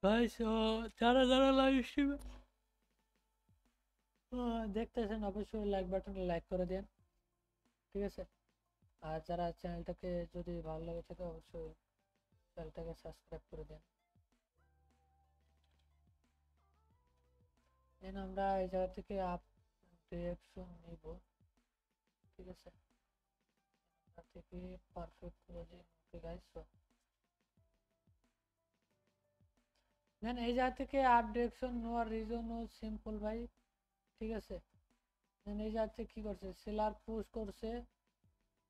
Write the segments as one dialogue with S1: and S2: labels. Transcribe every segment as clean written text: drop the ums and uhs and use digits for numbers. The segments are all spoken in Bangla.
S1: ভাই সো যারা যারা লাইভ স্ট্রিমে দেখতেছেন অবশ্যই লাইক বাটনে লাইক করে দেন, ঠিক আছে। আর যারা চ্যানেলটাকে যদি ভালো লাগে থাকে অবশ্যই চ্যানেলটাকে সাবস্ক্রাইব করে দেন। দেন আমরা এই জায়গা থেকে আপ ডিরেকশন নিব, ঠিক আছে। আমরা থেকে পারফেক্ট করে দিই, ওকে গাইস। সো দেন এই জায়গা থেকে আপ ডিরেকশন নেওয়ার রিজনও সিম্পল ভাই, ঠিক আছে। দেন এই জায়গা থেকে কি করছে, সেলার পুশ করছে।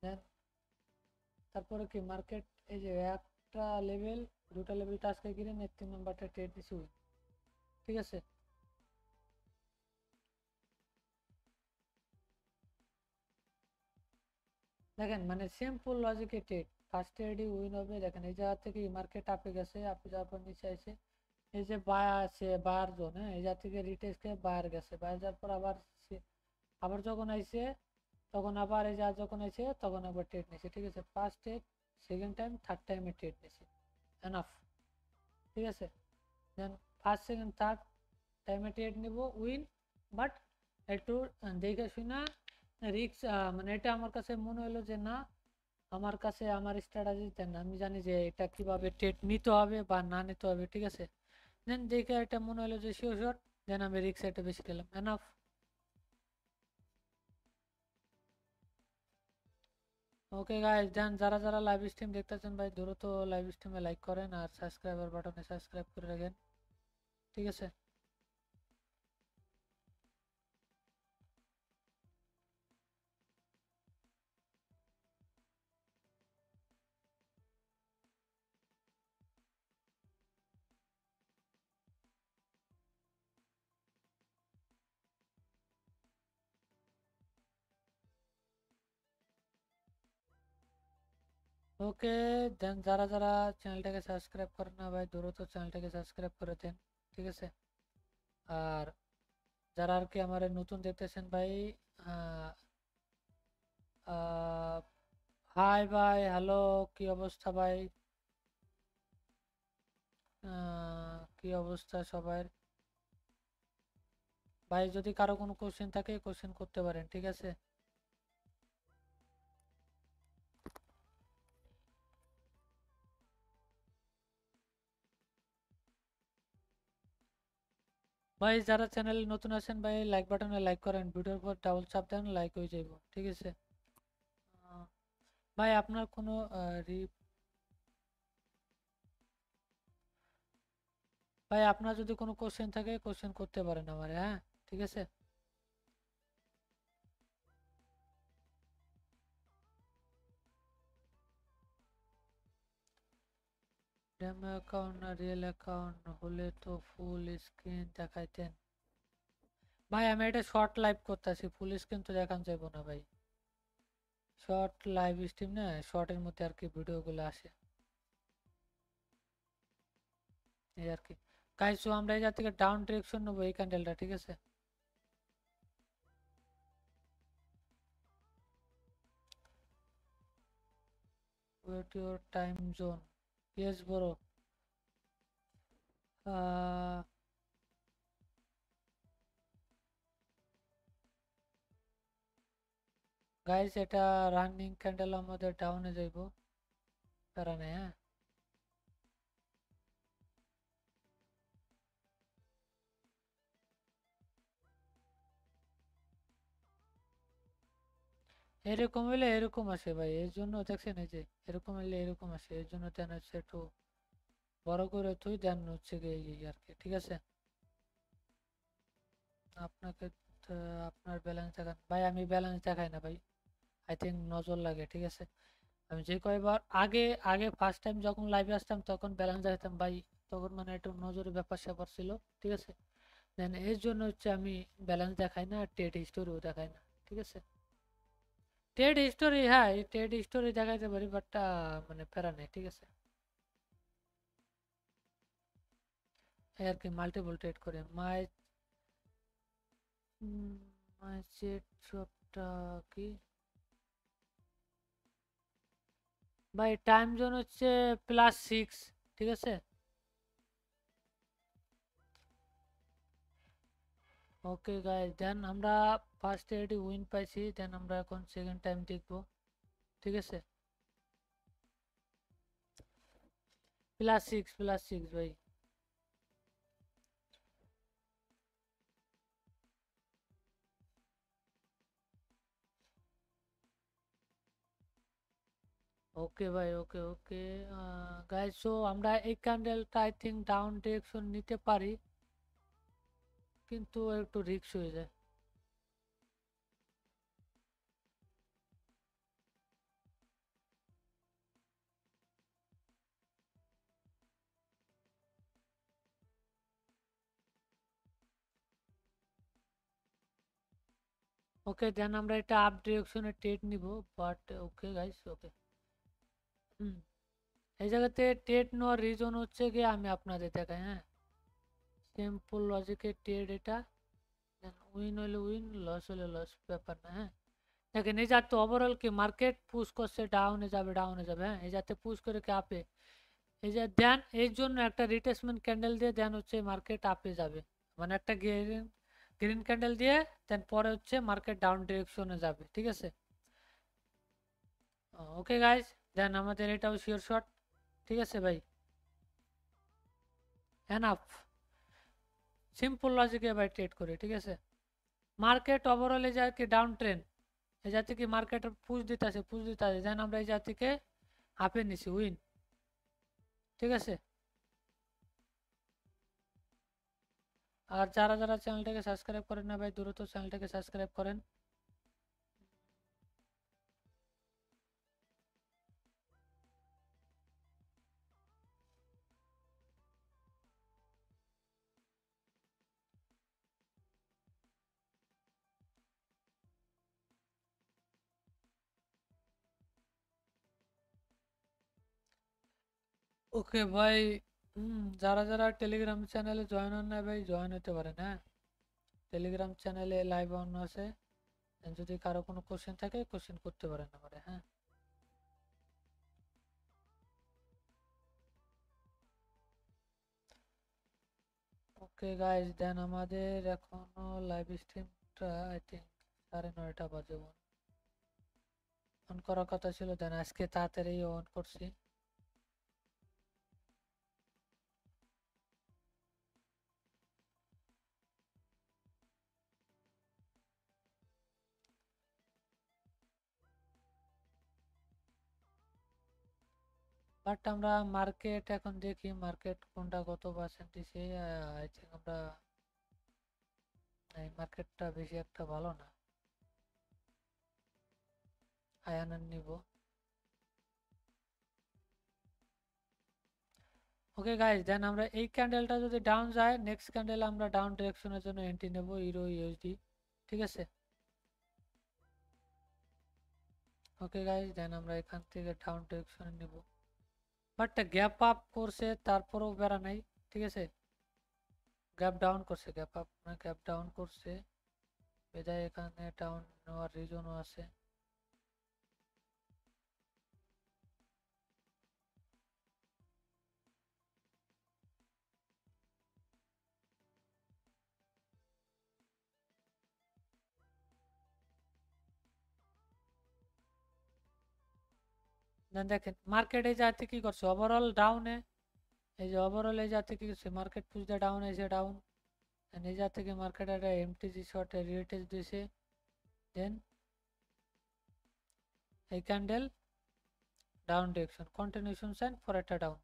S1: দেন তারপরে কি মার্কেট এই যে একটা লেভেল দুটা লেভেল টাচ করে কিনে 3 নাম্বারটা ট্রেড দিছি, ঠিক আছে। দেখেন মানে সিম্পল লজিকে ট্রেড, ফার্স্ট ট্রেডই উইন হবে। দেখেন এই জায়গা থেকে মার্কেট আপে গেছে, আপে যাওয়ার পর নিচে আসে, এই যে বায়ার আছে বায়ার জোন, হ্যাঁ এই জায়গা থেকে রিটেস্ট করে বায়ার গেছে, বায়ার যাওয়ার পর আবার আবার যখন আইছে তখন আবার এই যা যখন আইছে তখন আবার ট্রেড নিছে, ঠিক আছে। First trade, second time, third টাইমে ট্রেড নিছে, এনাফ, ঠিক আছে। দেন ফার্স্ট সেকেন্ড থার্ড টাইমে ট্রেড নিব উইন, বাট একটু দেখে শুনা রিক্স, মানে এটা আমার কাছে মনে হলো যে না, আমার কাছে আমার স্ট্র্যাটেজি দেন আমি জানি যে এটা কিভাবে ট্রেড নিতে হবে বা না নিতে হবে, ঠিক আছে। দেন দেখে এটা মনে হলো যে শিওর শট, দেন আমি রিক্স এটা বেশি নিলাম, এনাফ। ওকে গাইস, দেন যারা যারা লাইভ স্ট্রিম দেখতেছেন ভাই দ্রুত লাইভ স্ট্রিমে লাইক করেন আর সাবস্ক্রাইবার বাটনে সাবস্ক্রাইব করে রাখেন, ঠিক আছে। ওকে, দেন যারা যারা চ্যানেলটাকে সাবস্ক্রাইব করেন না ভাই দ্রুত চ্যানেলটাকে সাবস্ক্রাইব করে দেন, ঠিক আছে। আর যারা আর কি আমার নতুন দেখতেছেন ভাই, আহ হাই ভাই, হ্যালো, কি অবস্থা ভাই? কি অবস্থা সবার? ভাই যদি কারো কোনো কোশ্চেন থাকে কোশ্চেন করতে পারেন, ঠিক আছে। ভাই যারা চ্যানেলে নতুন আছেন ভাই লাইক বাটনে লাইক করেন, ভিডিওর পর ডাবল চাপ দেন লাইক হয়ে যাইব, ঠিক আছে। আহ, ভাই আপনার কোনো ভাই আপনার যদি কোনো কোশ্চেন থাকে কোশ্চেন করতে পারেন আমারে, হ্যাঁ, ঠিক আছে। ডেমো অ্যাকাউন্ট না রিয়েল অ্যাকাউন্ট হলে তো ফুল স্ক্রিন দেখাইতেন। ভাই আমি এটা শর্ট লাইভ করতেছি, ফুল স্ক্রিন তো দেখান যাইব না ভাই। শর্ট লাইভ স্ট্রিম না, শর্টের মধ্যে আর কি ভিডিওগুলো আসে, এই আর কি। গাইস সো আমরা এই জায়গা থেকে ডাউন ডিরেকশন নেবো এই ক্যান্ডেলটা, ঠিক আছে। Wait your time zone, yes bro. Guys এটা রানিং ক্যান্ডেল আমাদের ডাউনে যাইব, প্যারা নেই, হ্যাঁ। এরকম হইলে এরকম আসে ভাই, এর জন্য দেখছেন এই যে এরকম হইলে এরকম আসে, এর জন্য দেন হচ্ছে একটু বড় করে তুই দেন হচ্ছে গিয়ে এই আর কি, ঠিক আছে। আপনাকে আপনার ব্যালেন্স দেখান ভাই, আমি ব্যালেন্স দেখাই না ভাই, আই থিঙ্ক নজর লাগে, ঠিক আছে। আমি যে কয়বার আগে আগে ফার্স্ট টাইম যখন লাইভে আসতাম তখন ব্যালেন্স দেখাতাম ভাই, তখন মানে একটু নজরের ব্যাপার স্যাপার ছিল, ঠিক আছে। দেন এর জন্য হচ্ছে আমি ব্যালেন্স দেখাই না, ট্রেড হিস্টোরিও দেখাই না, ঠিক আছে। ট্রেড হিস্টোরি, হ্যাঁ ট্রেড হিস্টোরি দেখাইতে পারি বাট মানে প্যারা নেই, ঠিক আছে। এই আর কি মাল্টিপল ট্রেড করে মাই চেট শপটা কি ভাই, টাইম জোন হচ্ছে +6, ঠিক আছে। ওকে গাইস, দেন আমরা ফার্স্ট এডি উইন পাইছি, দেন আমরা এখন সেকেন্ড টাইম দেখব। ঠিক আছে, +6 ভাই। ওকে ভাই, ওকে ওকে গাইস, সো আমরা এই ক্যান্ডেলটা আই থিঙ্ক ডাউন ডিরেকশন নিতে পারি, কিন্তু একটু রিস্ক হয়ে যায়। ওকে, দেন আমরা এটা আপ ডিরেকশনে ট্রেড নিব, বাট ওকে গাইস, ওকে। হুম, এই জায়গাতে ট্রেড নেওয়ার রিজন হচ্ছে কি আমি আপনাদের দেখাই, হ্যাঁ। সিম্পল লজিকের ট্রেড এটা, উইন হলে উইন, লস হলে লস, ব্যাপার না, হ্যাঁ। দেখেন এই যাতে ওভারঅল কি মার্কেট পুশ করছে, ডাউনে যাবে ডাউনে যাবে, হ্যাঁ। এই যাতে পুশ করে কি আপে, এই যে দেন এর জন্য একটা রিট্রেসমেন্ট ক্যান্ডেল দিয়ে দেন হচ্ছে মার্কেট আপে যাবে, মানে একটা গ্রিন গ্রিন ক্যান্ডেল দিয়ে দেন পরে হচ্ছে মার্কেট ডাউন ডিরেকশনে যাবে। ঠিক আছে, ওকে গাইজ, দেন আমাদের এটাও শিওর শট। ঠিক আছে ভাই, এনাফ, সিম্পল লজিকে ভাই ট্রেড করে। ঠিক আছে, মার্কেট ওভারঅল এই যায় কি ডাউন ট্রেন, এই জাতি কি মার্কেট পুশ দিতেছে, দেন আমরা এই জাতিকে আপে নিছি উইন। ঠিক আছে, আর যারা যারা চ্যানেলটাকে সাবস্ক্রাইব করেন না ভাই, দ্রুত চ্যানেলটাকে সাবস্ক্রাইব করেন। ওকে ভাই, যারা যারা টেলিগ্রাম চ্যানেলে জয়েন হন না ভাই, জয়েন হতে পারেন, হ্যাঁ। টেলিগ্রাম চ্যানেলে লাইভ অন আছে, যদি কারো কোনো কোশ্চেন থাকে কোশ্চেন করতে পারেন আমারে, হ্যাঁ। ওকে গাইজ, দেন আমাদের এখনো লাইভ স্ট্রিমটা আই থিঙ্ক 9:30 বাজে অন করার কথা ছিল, দেন আজকে তাড়াতাড়ি অন করছি। বাট আমরা মার্কেট এখন দেখি মার্কেট কোনটা কত পার্সেন্ট দিছে। আই থিঙ্ক আমরা এই মার্কেটটা বেশি একটা ভালো না, আয়ানের নিব। ওকে গাইজ, দেন আমরা এই ক্যান্ডেলটা যদি ডাউন যায়, নেক্সট ক্যান্ডেল আমরা ডাউন ডিরেকশনের জন্য এন্ট্রি নেব, ইউরো ইউএসডি। ঠিক আছে, ওকে গাইজ, দেন আমরা এখান থেকে ডাউন ডিরেকশনে নেব, বাট গ্যাপ আপ করছে তারপরেও বেড়া নাই। ঠিক আছে, গ্যাপ ডাউন করছে, গ্যাপ আপ না গ্যাপ ডাউন করছে, বেজায় এখানে ডাউন নেওয়ার রিজনও আছে। দেন দেখেন মার্কেট এই জায়গা থেকে কি করছে, ওভারঅল ডাউনে, এই যে ওভারঅল এই জায়গা থেকে কি করছে, মার্কেট পুশ দিয়ে ডাউন এসে ডাউন, এই জায়গা থেকে মার্কেট একটা এমটিজি শর্ট রিটেস্ট দিয়েছে, দেন এই candle down direction continuation sign for একটা ডাউন।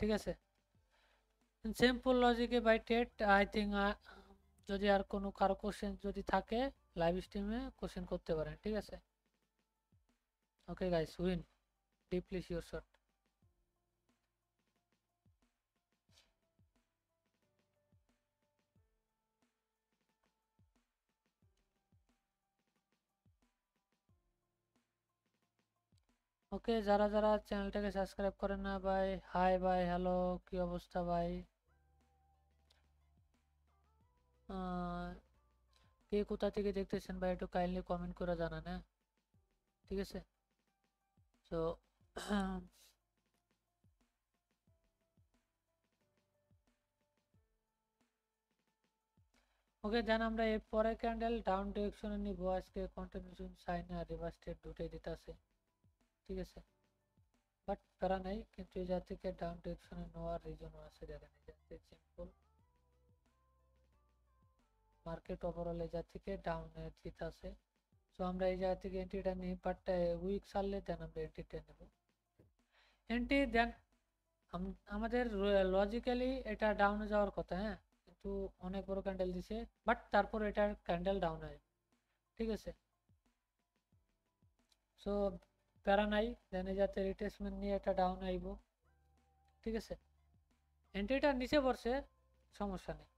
S1: ঠিক আছে, সিম্পল লজিকে বাই টেট আই থিঙ্ক, যদি আর কোনো কারো কোশ্চেন যদি থাকে লাইভ স্ট্রিমে কোশ্চেন করতে পারেন। ঠিক আছে, okay guys, win deeply sure shot. Okay, যারা যারা চ্যানেলটাকে সাবস্ক্রাইব করেন না ভাই, হাই ভাই, হ্যালো, কি অবস্থা ভাই, কে কোথা থেকে দেখতেছেন ভাই, একটু কাইন্ডলি কমেন্ট করে জানান, হ্যাঁ। ঠিক আছে, তো ওকে, দেন আমরা এর পরে ক্যান্ডেল ডাউন ডিরেকশনে নিব। আজকে কন্টিনিউশন সাইন আর রিভার্স ট্রেড দুটোই দিতে আছে, ঠিক আছে। বাট প্যারা নাই, কিন্তু এই জায়গা থেকে ডাউন ডিরেকশনে নেওয়ার রিজনও আছে। দেখেন এই জায়গাতে সিম্পল মার্কেট ওভারঅল এই জায়গা থেকে ডাউন দিতে আছে। সো আমরা এই জায়গা থেকে এন্ট্রিটা নিই, বাট উইক সারলে দেন আমরা এন্ট্রিটা নেব। এন্ট্রি দেন আমাদের লজিক্যালি এটা ডাউনে যাওয়ার কথা, হ্যাঁ, কিন্তু অনেক বড় ক্যান্ডেল দিছে, বাট তারপর এটা ক্যান্ডেল ডাউন হয়, ঠিক আছে। সো প্যারা নাই, দেন এই যাতে রিট্রেসমেন্ট নিয়ে এটা ডাউন আইব, ঠিক আছে। এন্ট্রিটা নিচে পড়ছে, সমস্যা নেই।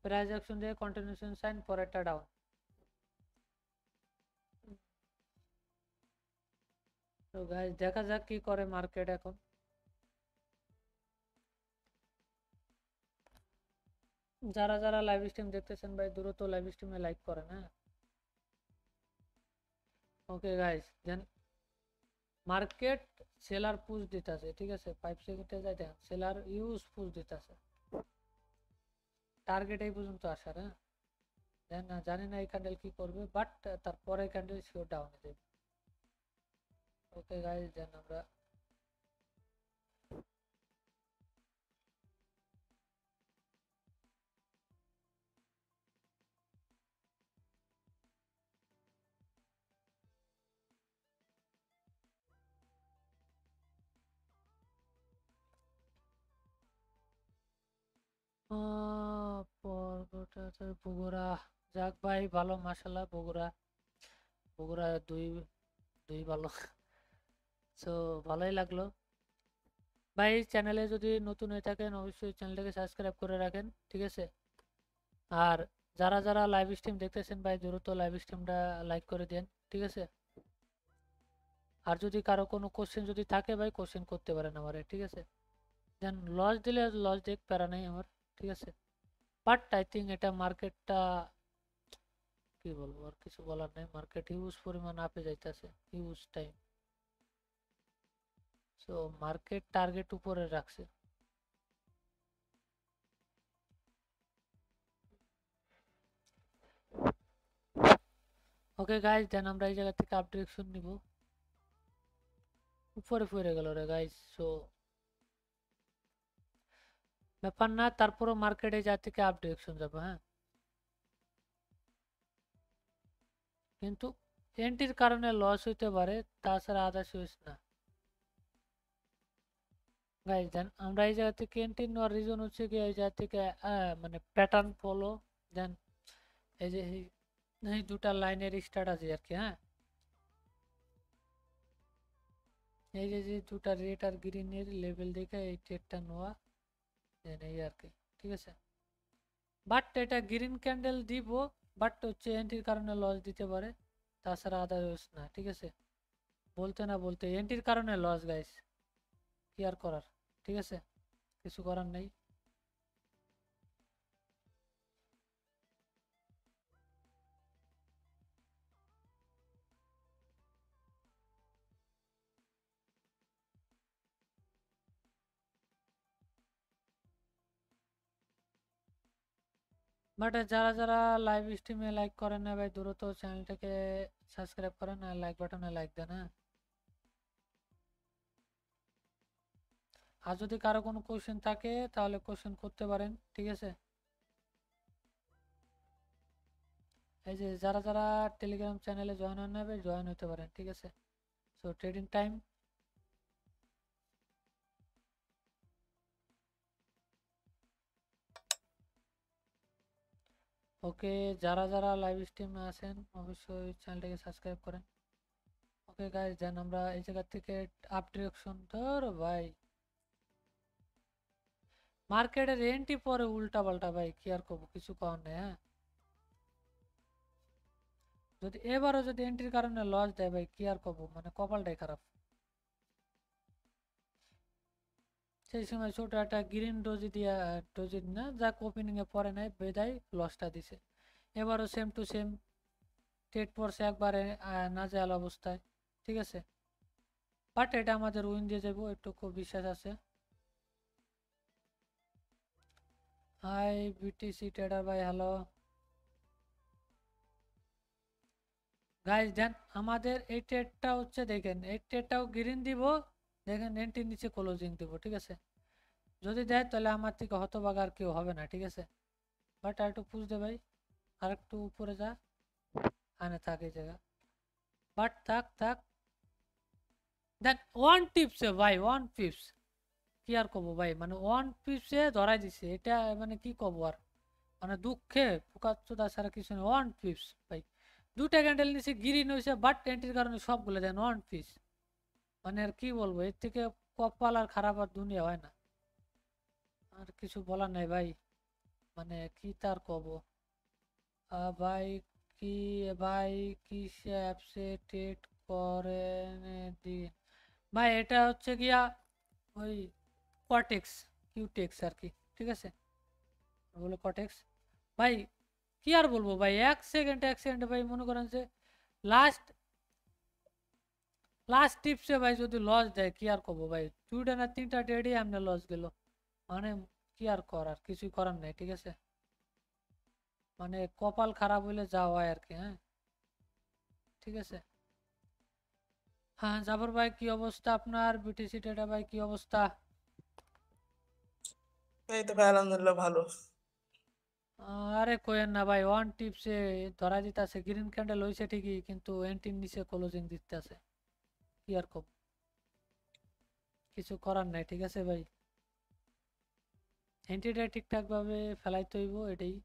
S1: প্রাইস অ্যাকশন দিয়ে কন্টিনিউশন সাইন, পরেরটা ডাউন। তো গাইস দেখা যাক কি করে মার্কেট এখন। যারা যারা লাইভ স্ট্রিম দেখতেছেন ভাই দ্রুত লাইভ স্ট্রিমে লাইক করেন, হ্যাঁ। ওকে গাইস, দেন মার্কেট সেলার পুশ দিতেছে, ঠিক আছে। 5 সেকেন্ডে যাই দেখেন সেলার ইউজ পুশ দিতেছে, টার্গেট এই পর্যন্ত আসার, হ্যাঁ। দেন না জানি না এই ক্যান্ডেল কি করবে, বাট তারপরে ক্যান্ডেল শিওর ডাউনে যাবে। ওকে গাইস, দেন আমরা পর্বটা বগুড়া, যাক ভাই ভালো, মাশাল্লাহ। বগুড়া বগুড়া দুই দুই ভালো। সো ভালোই লাগলো ভাই। চ্যানেলে যদি নতুন হয়ে থাকেন অবশ্যই চ্যানেলটাকে সাবস্ক্রাইব করে রাখেন, ঠিক আছে। আর যারা যারা লাইভ স্ট্রিম দেখতেছেন ভাই দ্রুত লাইভ স্ট্রিমটা লাইক করে দেন, ঠিক আছে। আর যদি কারো কোনো কোশ্চেন যদি থাকে ভাই কোশ্চেন করতে পারেন আমারে, ঠিক আছে। দেন লস দিলে লস দেখ, প্যারা নেই আমার, ঠিক আছে। বাট আই থিঙ্ক এটা মার্কেটটা কি বলবো, আর কিছু বলার নেই। মার্কেট হিউজ পরিমাণ আপে যাইতেছে, huge time. So market target উপরে রাখছে। ওকে গাইজ, দেন আমরা এই জায়গা থেকে আপ ডিরেকশন নিব। উপরে পড়ে গেল রে গাইজ। সো ব্যাপার না, তারপরও মার্কেটে যা থেকে আপ ডিরেকশন যাবে, হ্যাঁ। কিন্তু এন্ট্রির কারণে লস হইতে পারে, তাছাড়া আদার্স হইস না গাইজ। দেন আমরা এই জায়গা থেকে এন্ট্রি নেওয়ার রিজন হচ্ছে কি, এই জায়গা থেকে মানে প্যাটার্ন ফলো। দেন এই যে এই দুটা লাইনের স্ট্র্যাটাজি আর কি, হ্যাঁ। এই যে যে দুটা রেড আর গ্রিনের লেভেল দেখে এই ট্রেডটা নেওয়া, দেন এই আর কি, ঠিক আছে। বাট এটা গ্রিন ক্যান্ডেল দিব, বাট হচ্ছে এন্ট্রির কারণে লস দিতে পারে, তাছাড়া আদারওয়াইজ না, ঠিক আছে। বলতে না বলতে এন্ট্রির কারণে লস গাইস, কি আর করার, ঠিক আছে, কিছু করার নেই। বাট যারা যারা লাইভ স্ট্রিমে লাইক করেন না ভাই দ্রুত চ্যানেলটাকে সাবস্ক্রাইব করেন আর লাইক বাটনে লাইক দেন, হ্যাঁ। আর যদি কারো কোনো কোশ্চেন থাকে তাহলে কোশ্চেন করতে পারেন, ঠিক আছে। এই যে যারা যারা টেলিগ্রাম চ্যানেলে জয়েন হন নেবে জয়েন হতে পারেন, ঠিক আছে। So trading time. ওকে, যারা যারা লাইভ স্ট্রিমে আছেন অবশ্যই চ্যানেলটাকে সাবস্ক্রাইব করেন। ওকে গাইজ, দেন আমরা এই জায়গা থেকে আপ ডিরেকশন ধর ভাই। মার্কেটের এন্ট্রি পরে উল্টা পাল্টা ভাই, কি আর করবো, কিছু করার নেই, হ্যাঁ। যদি এবারও যদি এন্ট্রির কারণে লস দেয় ভাই, কি আর করবো, মানে কপালটাই খারাপ। সেই সময় ছোট একটা গ্রিন ডোজি দিয়া, ডোজি না যাক ওপেনিং এ পরে নাই বেদায় লসটা দিছে। এবারও সেম টু সেম ট্রেড পড়ছে একবারে নাজেহাল অবস্থায়, ঠিক আছে। বাট এটা আমাদের উইন দিয়ে যাবো, এটুকু বিশ্বাস আছে। হাই বিটিসি ট্রেডার ভাই, হ্যালো। গাইস দেন আমাদের এই ট্রেডটা হচ্ছে, দেখেন এই ট্রেডটাও গ্রিন দিব, দেখেন এন্ট্রির নিচে ক্লোজিং দিব, ঠিক আছে। যদি দেয় তাহলে আমার থেকে হতভাগা আর কেউ হবে না, ঠিক আছে। বাট আর একটু পুষ দে ভাই, আর একটু উপরে যা, আনে থাক এই জায়গা, বাট থাক থাক। দেন ওয়ান টিপসে ভাই, ওয়ান টিপস কি আর কব ভাই, মানে ওয়ান পিপসে ধরাই দিছে এটা, মানে কি কব আর, মানে দুঃখে পোকাচোদা ছাড়া কিছু নেই। ওয়ান পিপস ভাই, দুটা ক্যান্ডেল নিচে গ্রিন হয়েছে, বাট এন্ট্রির কারণে সবগুলো দেন ওয়ান পিস, মানে আর কি বলবো, এর থেকে কপাল আর খারাপ আর দুনিয়া হয় না, আর কিছু বলার নাই ভাই, মানে কি তার কব। ভাই কি, ভাই কিসে অ্যাপসে ট্রেড করেন দিন ভাই, এটা হচ্ছে গিয়া ওই কটেক্স, কিউটেক্স আর কি, ঠিক আছে, বলে কটেক্স ভাই। কি আর বলবো ভাই, এক সেকেন্ডে ভাই মনে করেন যে লাস্ট লাস্ট টিপসে ভাই যদি লস দেয়, কি আর করবো ভাই, দুইটা না তিনটা ডেডই এমনি লস গেল, মানে কি আর করার, কিছুই করার নাই, ঠিক আছে, মানে কপাল খারাপ হইলে যা হয় আর কি, হ্যাঁ ঠিক আছে। হ্যাঁ জাফর ভাই কি অবস্থা আপনার, বিটিসি ডেটা ভাই কি অবস্থা?
S2: এই তো ভাই আলহামদুলিল্লাহ ভালো।
S1: আরে কোয়েন না ভাই, ওয়ান টিপসে ধরা দিতেছে, গ্রিন ক্যান্ডেল হয়েছে ঠিকই, কিন্তু এন্টির নিচে ক্লোজিং দিতেছে, কি আর কব, কিছু করার নাই, ঠিক আছে ভাই, এন্ট্রিটা ঠিকঠাক ভাবে ফেলাইতে হইব এটাই।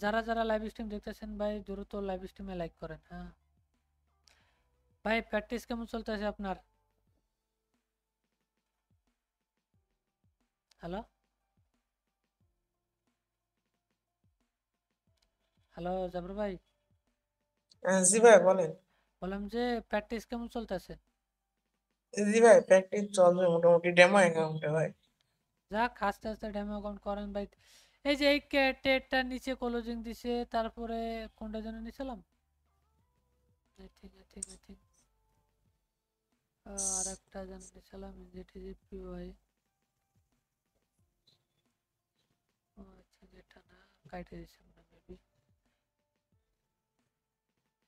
S1: যারা যারা লাইভ স্ট্রিম দেখতেছেন ভাই দ্রুত লাইভ স্ট্রিমে লাইক করেন, হ্যাঁ ভাই। প্র্যাকটিস কেমন চলতেছে আপনার? হ্যালো, হ্যালো জাবর ভাই,
S2: জি ভাই বলেন।
S1: বললাম যে প্র্যাকটিস কেমন চলতেছে?
S2: জি ভাই প্র্যাকটিস চলবে মোটামুটি, ডেমো অ্যাকাউন্টে ভাই।
S1: যাক আস্তে আস্তে ডেমো অ্যাকাউন্ট করেন ভাই। এই যে এই টেটটার নিচে ক্লোজিং দিছে, তারপরে কোনটা যেন নিছিলাম, আই থিঙ্ক আর একটা যেন নিছিলাম জিটিজিপি ভাই, ও আচ্ছা যেটা না, কাইটে দিছে আমরা মেবি।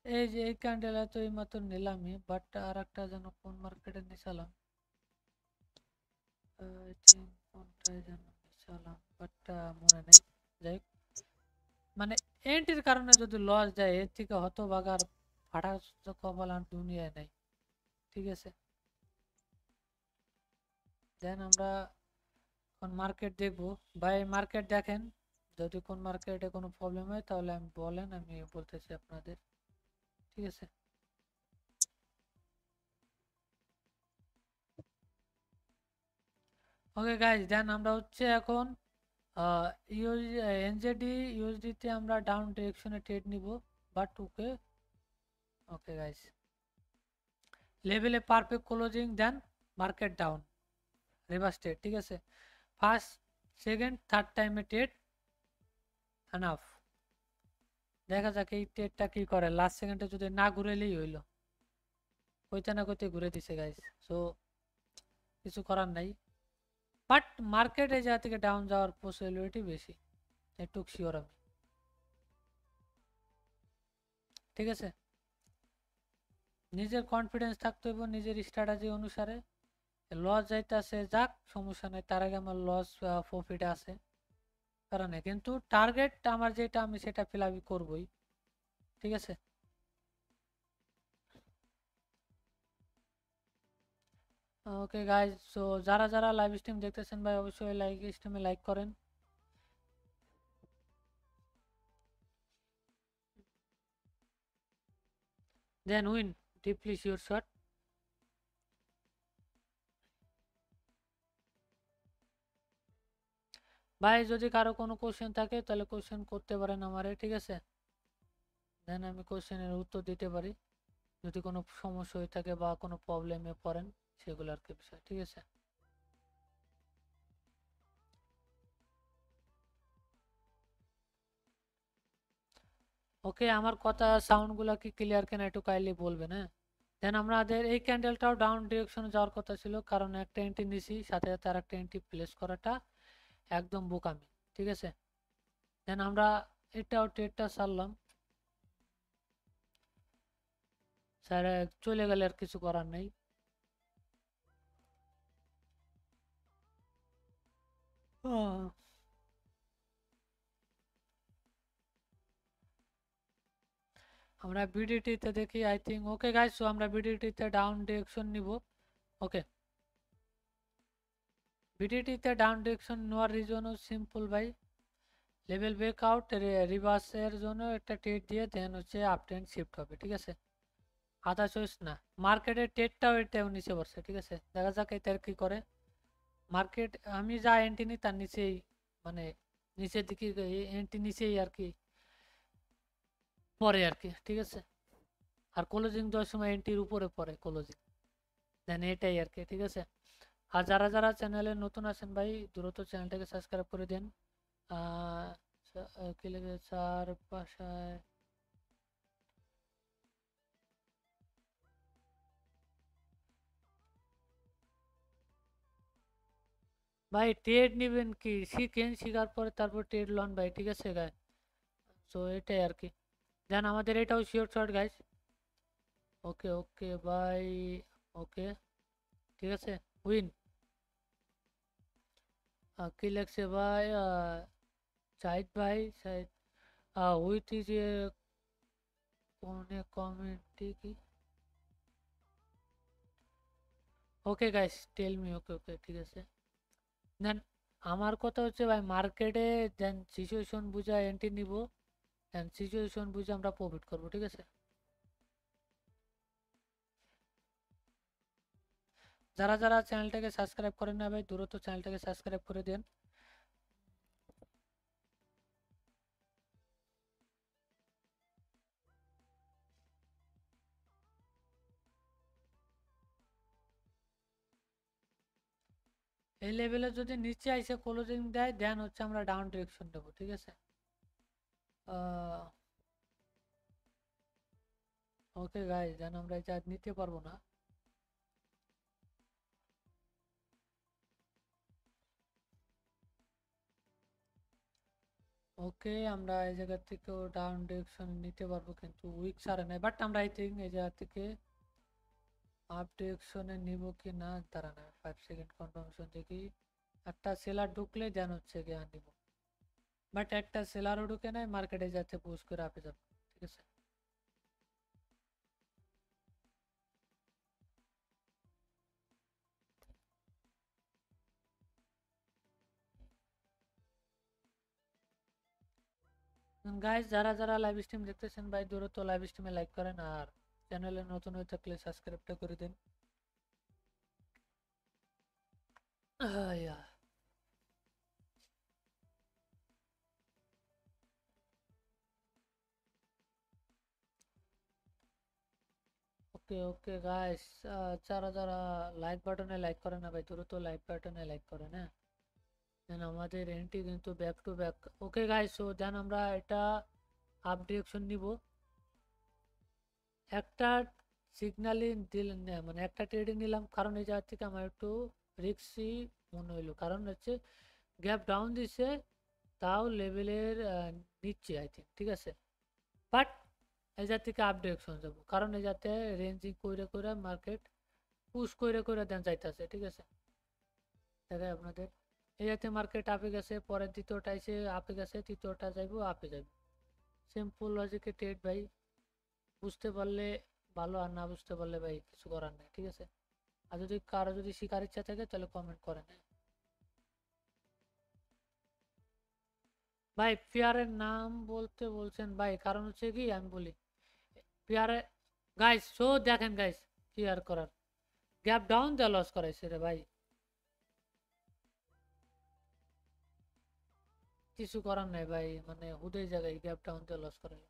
S1: এই যে এই ক্যান্ডেল তো এই মাত্র নিলামই, বাট আর একটা যেন কোন মার্কেটে নিছিলাম, আই থিঙ্ক কোনটায় যেন নিছিলাম, বাট মনে নেই। যাই হোক, মানে এন্ট্রির কারণে যদি লস যায়, এর থেকে হতভাগার ফাটা কপাল আর দুনিয়ায় নাই, ঠিক আছে। দেন আমরা কোন মার্কেট দেখবো ভাই, মার্কেট দেখেন, যদি কোন মার্কেটে কোনো প্রবলেম হয় তাহলে আমি বলেন, আমি বলতেছি আপনাদের, ঠিক আছে। ওকে গাইজ, দেন আমরা হচ্ছে এখন এনজেডি ইউএসডিতে আমরা ডাউন ডিরেকশনে ট্রেড নিব, বাট ওকে, ওকে গাইজ, লেভেলে পারফেক্ট ক্লোজিং, দেন মার্কেট ডাউন, রিভার্স ট্রেড, ঠিক আছে। ফার্স্ট সেকেন্ড থার্ড টাইমে ট্রেড এনাফ, দেখা যাক এই ট্রেডটা কি করে, লাস্ট সেকেন্ডে যদি না ঘুরেলেই হইলো, কইতে না কইতে ঘুরে দিছে গাইজ, সো কিছু করার নাই, বাট মার্কেট এই জায়গা থেকে ডাউন যাওয়ার পসিবিলিটি বেশি, একটু শিওর আমি, ঠিক আছে। নিজের কনফিডেন্স থাকতে হইব, নিজের স্ট্র্যাটেজি অনুসারে, লস যাইতেছে যাক সমস্যা নাই, তার আগে আমার লস প্রফিট আছে কারণে, কিন্তু টার্গেট আমার যেটা আমি সেটা ফিল আপ করবই, ঠিক আছে। ওকে গাইজ, সো যারা যারা লাইভ স্ট্রিম দেখতেছেন ভাই অবশ্যই লাইক স্ট্রিমে লাইক করেন। দেন উইন ডিপলি শিওর শট। ভাই যদি কারো কোনো কোশ্চেন থাকে তাহলে কোশ্চেন করতে পারেন আমারে, ঠিক আছে, দেন আমি কোশ্চেনের উত্তর দিতে পারি, যদি কোনো সমস্যা হয়ে থাকে বা কোনো প্রবলেমে পড়েন, সেগুলো আর কি বিষয়, ঠিক আছে। ওকে, আমার কথা সাউন্ডগুলো কি ক্লিয়ার কেন একটু কাইন্ডলি বলবেন, হ্যাঁ। দেন আমাদের এই ক্যান্ডেলটাও ডাউন ডিরেকশনে যাওয়ার কথা ছিল, কারণ একটা এন্ট্রি নিছি, সাথে সাথে আর একটা এন্ট্রি প্লেস করাটা একদম বোকামি, ঠিক আছে। দেন আমরা এটাও ট্রেডটা ছাড়লাম, স্যার চলে গেলে আর কিছু করার নেই। আমরা বিডিটিতে দেখি I think okay guys, so আমরা বিডিটিতে ডাউন ডিরেকশন নিব। ওকে, বিডিটিতে ডাউন ডিরেকশন নেওয়ার রিজনও সিম্পল ভাই, লেভেল ব্রেকআউট রিভার্সের জন্য একটা ট্রেড দিয়ে দেন হচ্ছে আপ ট্রেন্ড শিফট হবে, ঠিক আছে। আদা চয়েস না, মার্কেটের ট্রেডটাও এটাও নিচে পড়ছে, ঠিক আছে। দেখা যাক এটার কি করে মার্কেট। আমি যা এন্ট্রি নিই তার নিচেই, মানে নিচের দিকে এন্ট্রি নিচেই আর কি পরে আর কি, ঠিক আছে। আর ক্লোজিং দেওয়ার সময় এন্ট্রির উপরে পড়ে ক্লোজিং, দেন এটাই আর কি, ঠিক আছে। আর যারা যারা চ্যানেলে নতুন আছেন ভাই দ্রুত চ্যানেলটাকে সাবস্ক্রাইব করে দেন। কি লেগে চার পাশায় ভাই ট্রেড নেবেন কি শিখেন, শিখার পরে তারপর ট্রেড লন ভাই, ঠিক আছে গাই। সো এটাই আর কি, দেন আমাদের এটাও শিওর শর্ট গাইস। ওকে ওকে ভাই, ওকে ঠিক আছে, উইন। কি লাগছে ভাই শাহিদ ভাই, শাহিদ উইথ ইজ কোনে কমেন্টে কি, ওকে গাইস টেল মি, ওকে ওকে ঠিক আছে। দেন আমার কথা হচ্ছে ভাই মার্কেটে দেন সিচুয়েশন বুঝে এন্ট্রি নিব, দেন সিচুয়েশন বুঝে আমরা প্রফিট করব, ঠিক আছে। যারা যারা চ্যানেলটাকে সাবস্ক্রাইব করেন না ভাই দ্রুত চ্যানেলটাকে সাবস্ক্রাইব করে দেন। এই লেভেলে যদি নিচে আইসে ক্লোজিং দেয় দেন হচ্ছে আমরা ডাউন ডিরেকশন দেবো, ঠিক আছে। ওকে গাইস, দেন আমরা এটা আর নিতে পারবো না। ওকে আমরা এই জায়গা থেকেও ডাউন ডিরেকশন নিতে পারবো কিন্তু উইক সারে নাই, বাট আমরা আই থিঙ্ক এই জায়গা থেকে আপ ডিরেকশনে নিব কি না তারা না, 5 সেকেন্ড কনফার্মেশন দেখি। একটা সেলার ঢুকলে দেন হচ্ছে গিয়ে নিব, বাট একটা সেলারও ঢুকে নাই, মার্কেটে যাচ্ছে পুশ করে আপে যাবে, ঠিক আছে। গাইস যারা যারা লাইভ স্ট্রিম দেখতেছেন ভাই দ্রুত লাইভ স্ট্রিমে লাইক করেন, আর চ্যানেলে নতুন হয়ে থাকলে সাবস্ক্রাইবটা করে দিন। ওকে ওকে গাইস, যারা যারা লাইক বাটনে লাইক করে না ভাই দ্রুত লাইক বাটনে লাইক করেন, হ্যাঁ। দেন আমাদের এন্ট্রি কিন্তু back to back. Okay guys, so then আমরা এটা আপ ডিরেকশন নিব। একটা সিগনালি দিলেন না, মানে একটা ট্রেডিং নিলাম, কারণ এই জায়গা থেকে আমার একটু রিস্কি মনে হইলো, কারণ হচ্ছে গ্যাপ ডাউন দিছে তাও লেভেলের নিচে আই থিঙ্ক, ঠিক আছে। বাট এই জায়গা থেকে আপ ডিরেকশন যাবো, কারণ এই যাতে রেঞ্জিং করে করে মার্কেট পুশ করে করে দেন যাইতেছে, ঠিক আছে। দেখাই আপনাদের এই যাতে মার্কেট আপে গেছে, পরের দ্বিতীয়টা এসে আপে গেছে, তৃতীয়টা যাইবো আপে যাইবো, সিম্পল লজিকে ট্রেড ভাই। বুঝতে পারলে ভালো, আর না বুঝতে পারলে ভাই কিছু করার নেই, ঠিক আছে। আর যদি কারো যদি শিকার ইচ্ছা থাকে তাহলে কমেন্ট করেন, হ্যাঁ। ভাই পেয়ারের নাম বলতে বলছেন ভাই, কারণ হচ্ছে কি আমি বলি পেয়ারে গাইস, শো দেখেন গাইস, পেয়ার করার গ্যাপ ডাউন দেওয়া লস করাইছে রে ভাই, কিছু করার নাই ভাই, মানে হুদে জায়গায় গ্যাপ ডাউন দিয়ে লস করাইল।